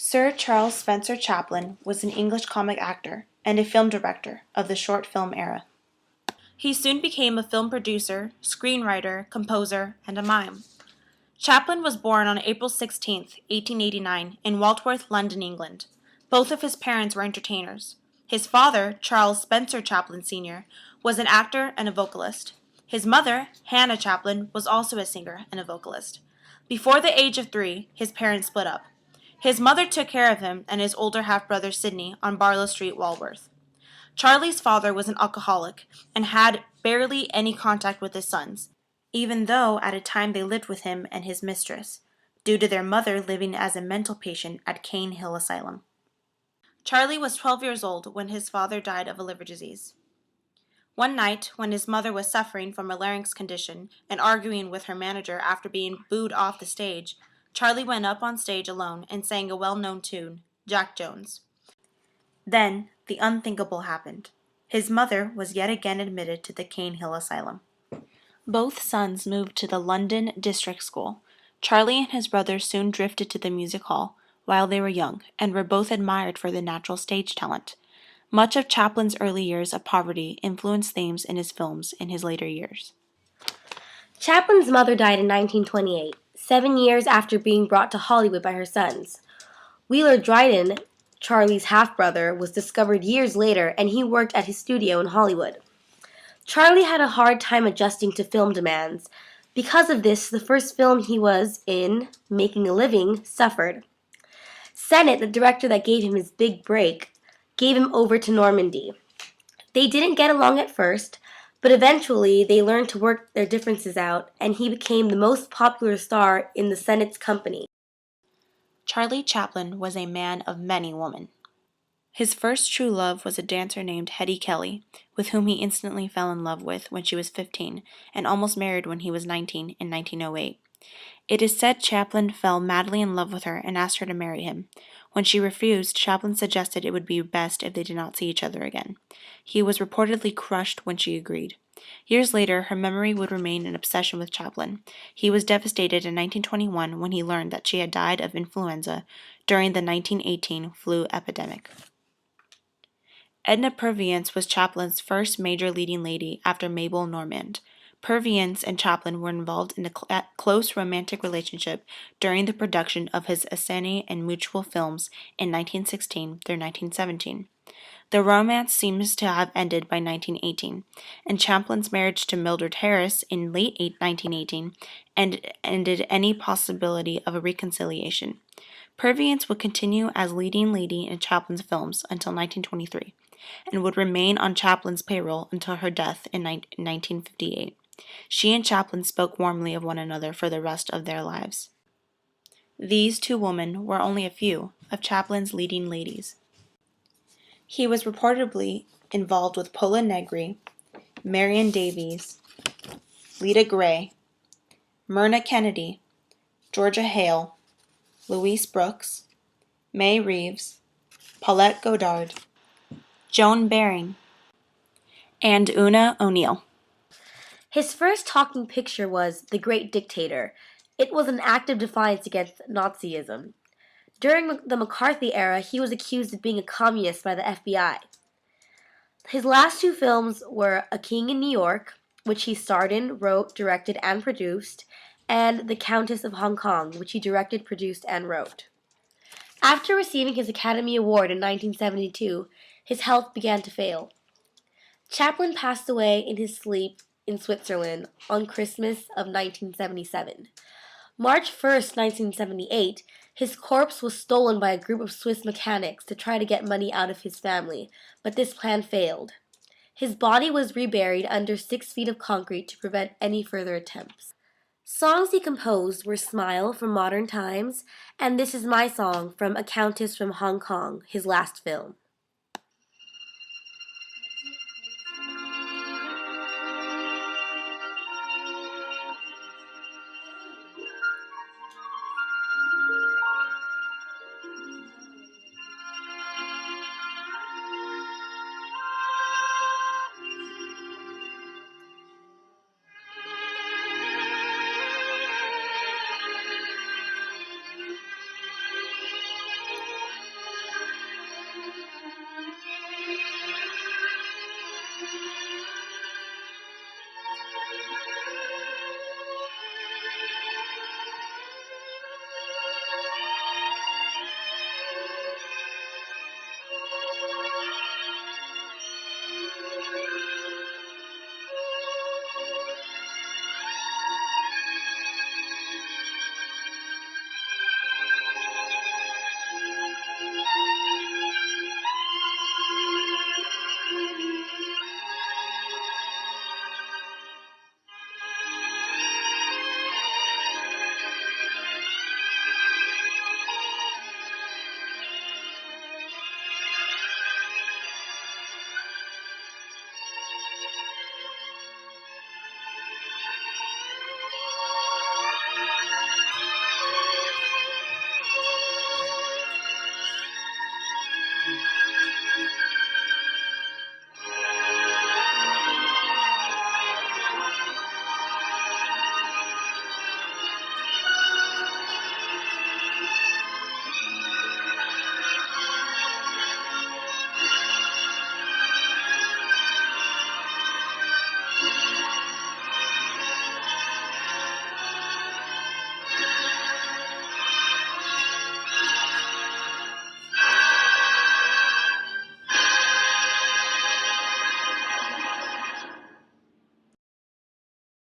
Sir Charles Spencer Chaplin was an English comic actor and a film director of the short film era. He soon became a film producer, screenwriter, composer, and a mime. Chaplin was born on April 16, 1889, in Walworth, London, England. Both of his parents were entertainers. His father, Charles Spencer Chaplin Sr., was an actor and a vocalist. His mother, Hannah Chaplin, was also a singer and a vocalist. Before the age of 3, his parents split up. His mother took care of him and his older half-brother Sidney on Barlow Street, Walworth. Charlie's father was an alcoholic and had barely any contact with his sons, even though at a time they lived with him and his mistress, due to their mother living as a mental patient at Cane Hill Asylum. Charlie was 12 years old when his father died of a liver disease. One night, when his mother was suffering from a larynx condition and arguing with her manager after being booed off the stage, Charlie went up on stage alone and sang a well-known tune, Jack Jones. Then, the unthinkable happened. His mother was yet again admitted to the Cane Hill Asylum. Both sons moved to the London District School. Charlie and his brother soon drifted to the music hall while they were young and were both admired for their natural stage talent. Much of Chaplin's early years of poverty influenced themes in his films in his later years. Chaplin's mother died in 1928, 7 years after being brought to Hollywood by her sons. Wheeler Dryden, Charlie's half-brother, was discovered years later, and he worked at his studio in Hollywood. Charlie had a hard time adjusting to film demands. Because of this, the first film he was in, making a living, suffered. Sennett, the director that gave him his big break, gave him over to Normandy. They didn't get along at first, but eventually they learned to work their differences out, and he became the most popular star in the Sennett's company. Charlie Chaplin was a man of many women. His first true love was a dancer named Hetty Kelly, with whom he instantly fell in love with when she was 15 and almost married when he was 19 in 1908. It is said Chaplin fell madly in love with her and asked her to marry him. When she refused, Chaplin suggested it would be best if they did not see each other again. He was reportedly crushed when she agreed. Years later, her memory would remain an obsession with Chaplin. He was devastated in 1921 when he learned that she had died of influenza during the 1918 flu epidemic. Edna Purviance was Chaplin's first major leading lady after Mabel Normand. Purviance and Chaplin were involved in a close romantic relationship during the production of his Asani and Mutual films in 1916 through 1917. The romance seems to have ended by 1918, and Chaplin's marriage to Mildred Harris in late 1918 ended any possibility of a reconciliation. Purviance would continue as leading lady in Chaplin's films until 1923, and would remain on Chaplin's payroll until her death in 1958. She and Chaplin spoke warmly of one another for the rest of their lives. These two women were only a few of Chaplin's leading ladies. He was reportedly involved with Pola Negri, Marion Davies, Lita Gray, Myrna Kennedy, Georgia Hale, Louise Brooks, May Reeves, Paulette Goddard, Joan Baring, and Una O'Neill. His first talking picture was The Great Dictator. It was an act of defiance against Nazism. During the McCarthy era, he was accused of being a communist by the FBI. His last two films were A King in New York, which he starred in, wrote, directed, and produced, and The Countess of Hong Kong, which he directed, produced, and wrote. After receiving his Academy Award in 1972, his health began to fail. Chaplin passed away in his sleep in Switzerland on Christmas of 1977. March 1st, 1978, his corpse was stolen by a group of Swiss mechanics to try to get money out of his family, but this plan failed. His body was reburied under 6 feet of concrete to prevent any further attempts. Songs he composed were Smile from Modern Times and This Is My Song from A Countess from Hong Kong, his last film.